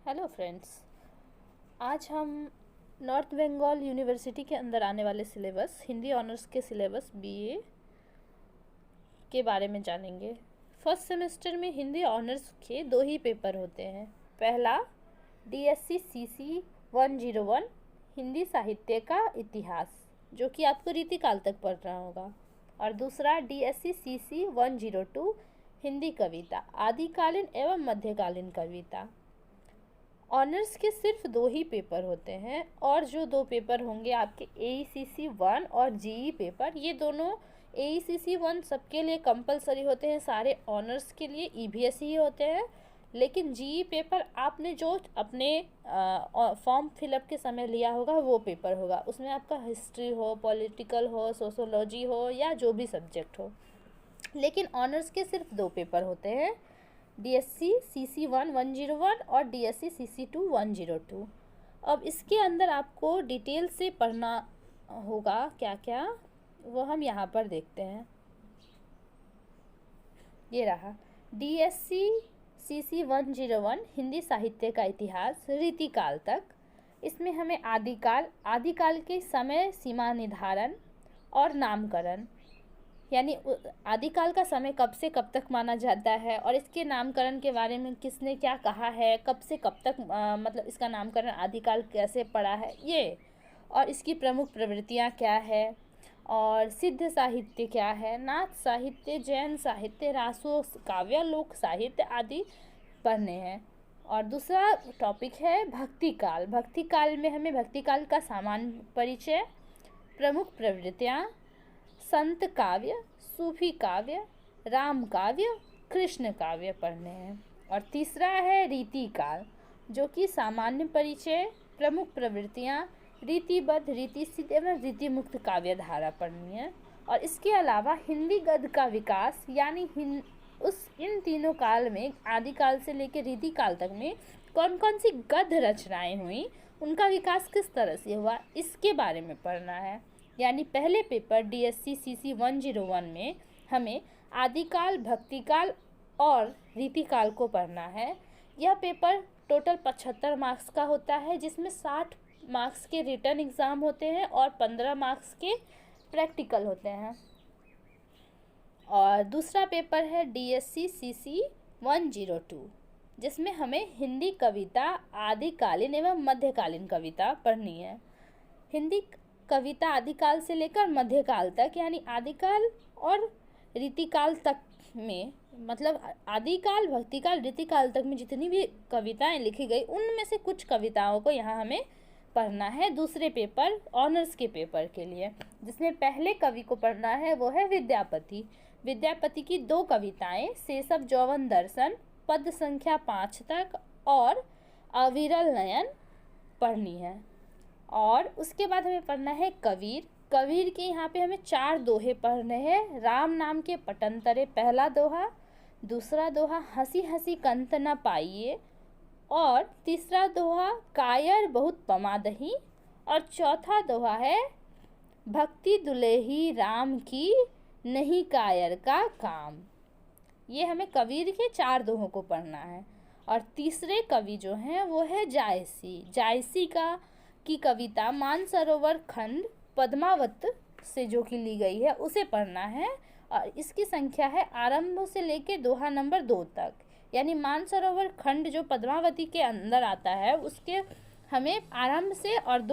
Hello friends. आज हम north Bengal university के अंदर आने वाले सिलेबस हिंदी ऑनर्स के सिलेबस बीए के बारे में जानेंगे। फर्स्ट सेमेस्टर में हिंदी ऑनर्स के दो ही पेपर होते हैं। पहला डीएससी सीसी 101 हिंदी साहित्य का इतिहास, जो कि आपको रीतिकाल तक पढ़ना होगा, और दूसरा डीएससी सीसी 102 हिंदी कविता, आदिकालीन एवं मध्यकालीन कविता। ऑनर्स के सिर्फ दो ही पेपर होते हैं, और जो दो पेपर होंगे आपके AECC 1 और GE पेपर, ये दोनों AECC 1 सबके लिए कंपलसरी होते हैं, सारे ऑनर्स के लिए EVS ही होते हैं। लेकिन GE पेपर आपने जो अपने फॉर्म फिलअप के समय लिया होगा वो पेपर होगा। उसमें आपका हिस्ट्री हो, पॉलिटिकल हो, सोशोलॉजी हो, या जो भी सब्जेक्ट हो। लेकिन ऑनर्स के सिर्फ दो पेपर होते हैं, DSC CC 1 101 और DSC CC 2 102। अब इसके अंदर आपको डिटेल से पढ़ना होगा क्या क्या, वो हम यहाँ पर देखते हैं। ये रहा DSC CC 101 हिंदी साहित्य का इतिहास रीतिकाल तक। इसमें हमें आदिकाल के समय सीमा निर्धारण और नामकरण, यानी आदिकाल का समय कब से कब तक माना जाता है, और इसके नामकरण के बारे में किसने क्या कहा है, कब से कब तक मतलब इसका नामकरण आदिकाल कैसे पड़ा है ये, और इसकी प्रमुख प्रवृत्तियाँ क्या है, और सिद्ध साहित्य क्या है, नाथ साहित्य, जैन साहित्य, रासो काव्य, लोक साहित्य आदि पढ़ने हैं। और दूसरा टॉपिक है भक्तिकाल। भक्तिकाल में हमें भक्तिकाल का सामान्य परिचय, प्रमुख प्रवृत्तियाँ, संत काव्य, सूफी काव्य, राम काव्य, कृष्ण काव्य पढ़ने हैं। और तीसरा है रीतिकाल, जो कि सामान्य परिचय, प्रमुख प्रवृत्तियाँ, रीतिबद्ध, रीतिसिद्ध एवं रीतिमुक्त काव्य धारा पढ़नी है। और इसके अलावा हिंदी गद्य का विकास, यानी इन तीनों काल में, आदिकाल से लेकर रीतिकाल तक में कौन कौन सी गद्य रचनाएं हुई, उनका विकास किस तरह से हुआ, इसके बारे में पढ़ना है। यानी पहले पेपर DSC CC 101 में हमें आदिकाल, भक्तिकाल और रीतिकाल को पढ़ना है। यह पेपर टोटल 75 मार्क्स का होता है, जिसमें 60 मार्क्स के रिटन एग्ज़ाम होते हैं और 15 मार्क्स के प्रैक्टिकल होते हैं। और दूसरा पेपर है DSC CC 102, जिसमें हमें हिंदी कविता, आदिकालीन एवं मध्यकालीन कविता पढ़नी है। हिंदी कविता आदिकाल से लेकर मध्यकाल तक, यानी आदिकाल और रीतिकाल तक में, मतलब आदिकाल, भक्तिकाल, रीतिकाल तक में जितनी भी कविताएं लिखी गई, उनमें से कुछ कविताओं को यहाँ हमें पढ़ना है दूसरे पेपर, ऑनर्स के पेपर के लिए। जिसमें पहले कवि को पढ़ना है वो है विद्यापति। विद्यापति की दो कविताएं, सेसव जौवन दर्शन, पद संख्या 5 तक, और अविरल नयन पढ़नी है। और उसके बाद हमें पढ़ना है कबीर। कबीर के यहाँ पे हमें 4 दोहे पढ़ने हैं। राम नाम के पटंतरे पहला दोहा, दूसरा दोहा हंसी हंसी कंत न पाइए, और तीसरा दोहा कायर बहुत पमादही, और चौथा दोहा है भक्ति दुलेही राम की नहीं कायर का काम। ये हमें कबीर के 4 दोहों को पढ़ना है। और तीसरे कवि जो हैं वो है जायसी। जायसी की कविता मानसरोवर खंड पद्मावत से जो कि ली गई है, उसे पढ़ना है। और इसकी संख्या है आरंभ से लेके दोहा नंबर 2 तक, यानी मानसरोवर खंड जो पद्मावती के अंदर आता है, उसके हमें आरंभ से और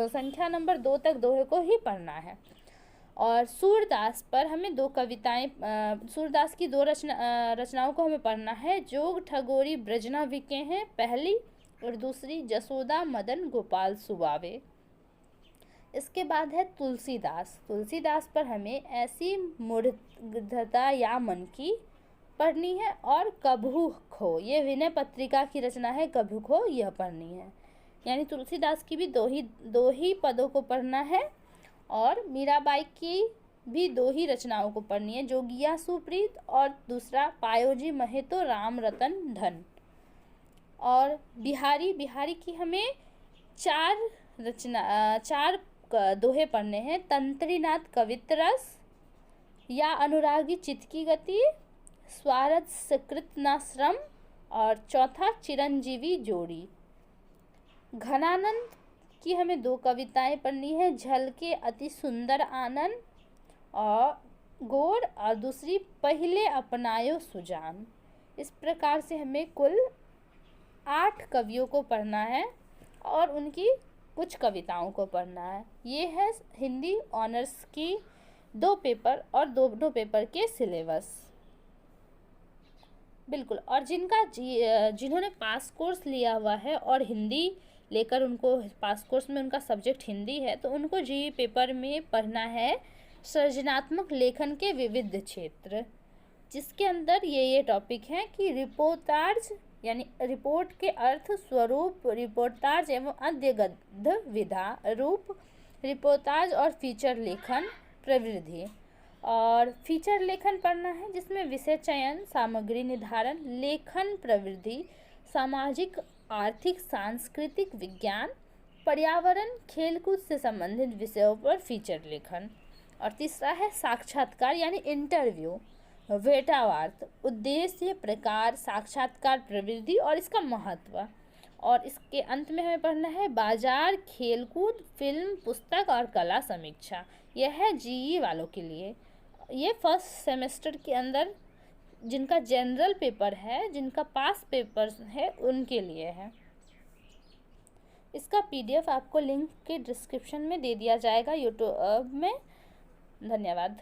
संख्या नंबर 2 तक दोहे को ही पढ़ना है। और सूरदास पर हमें 2 कविताएं, सूरदास की 2 रचनाओं को हमें पढ़ना है। जोग ठगोरी ब्रजना विके हैं पहली, और दूसरी जसोदा मदन गोपाल सुबावे। इसके बाद है तुलसीदास। तुलसीदास पर हमें ऐसी मूढ़ता या मन की पढ़नी है, और कभू खो, ये विनय पत्रिका की रचना है, कभू खो, यह पढ़नी है। यानी तुलसीदास की भी दो ही पदों को पढ़ना है। और मीराबाई की भी 2 ही रचनाओं को पढ़नी है, जोगिया सुप्रीत, और दूसरा पायोजी महेतो राम रतन धन। और बिहारी की हमें 4 दोहे पढ़ने हैं। तंत्रीनाथ कवित्रस, या अनुरागी चित्त की गति, स्वारथ सकृत नाश्रम, और चौथा चिरंजीवी जोड़ी। घनानंद की हमें 2 कविताएं पढ़नी है, झलके अति सुंदर आनंद और गोर, और दूसरी पहले अपनायो सुजान। इस प्रकार से हमें कुल 8 कवियों को पढ़ना है और उनकी कुछ कविताओं को पढ़ना है। ये है हिंदी ऑनर्स की 2 पेपर और दोनों पेपर के सिलेबस। बिल्कुल। और जिन्होंने पास कोर्स लिया हुआ है और हिंदी लेकर उनको पास कोर्स में उनका सब्जेक्ट हिंदी है, तो उनको जी पेपर में पढ़ना है सृजनात्मक लेखन के विविध क्षेत्र, जिसके अंदर ये टॉपिक हैं कि रिपोर्टाज यानी रिपोर्ट के अर्थ, स्वरूप, रिपोर्टाज एवं अद्यगद्य विधा, रूप, रिपोर्टाज और फीचर लेखन प्रवृत्ति। और फीचर लेखन पढ़ना है जिसमें विषय चयन, सामग्री निर्धारण, लेखन प्रवृत्ति, सामाजिक, आर्थिक, सांस्कृतिक, विज्ञान, पर्यावरण, खेलकूद से संबंधित विषयों पर फीचर लेखन। और तीसरा है साक्षात्कार यानी इंटरव्यू, वेटावार्थ, उद्देश्य, प्रकार, साक्षात्कार प्रवृत्ति और इसका महत्व। और इसके अंत में हमें पढ़ना है बाजार, खेलकूद, फिल्म, पुस्तक और कला समीक्षा। यह है जीई वालों के लिए। ये फर्स्ट सेमेस्टर के अंदर जिनका जनरल पेपर है, जिनका पास पेपर है, उनके लिए है। इसका PDF आपको लिंक के डिस्क्रिप्शन में दे दिया जाएगा यूट्यूब में। धन्यवाद।